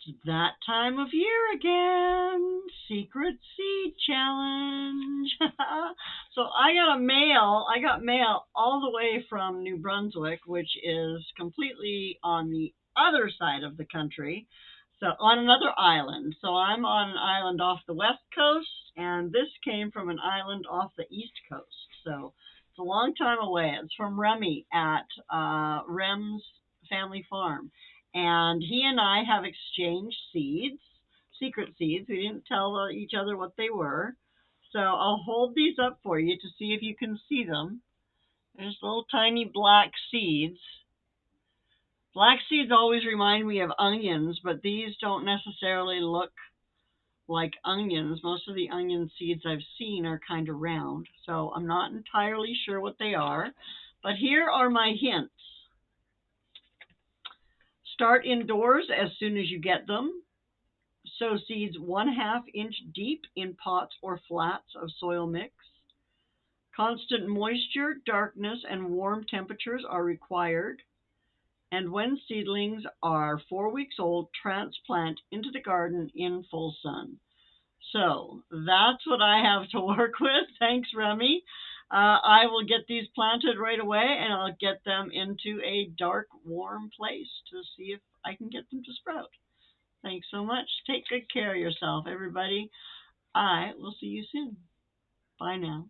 It's that time of year again. Secret Seed Challenge. So I got mail all the way from New Brunswick, which is completely on the other side of the country. So on another island. So I'm on an island off the west coast, and this came from an island off the east coast. So it's a long time away. It's from Remy at Rems Family Farm. And he and I have exchanged seeds, secret seeds. We didn't tell each other what they were. So I'll hold these up for you to see if you can see them. There's little tiny black seeds. Black seeds always remind me of onions, but these don't necessarily look like onions. Most of the onion seeds I've seen are kind of round, so I'm not entirely sure what they are. But here are my hints. Start indoors as soon as you get them. Sow seeds 1/2 inch deep in pots or flats of soil mix. Constant moisture, darkness, and warm temperatures are required. And when seedlings are 4 weeks old, transplant into the garden in full sun. So that's what I have to work with. Thanks, Remy. I will get these planted right away, and I'll get them into a dark, warm place to see if I can get them to sprout. Thanks so much. Take good care of yourself, everybody. I will see you soon. Bye now.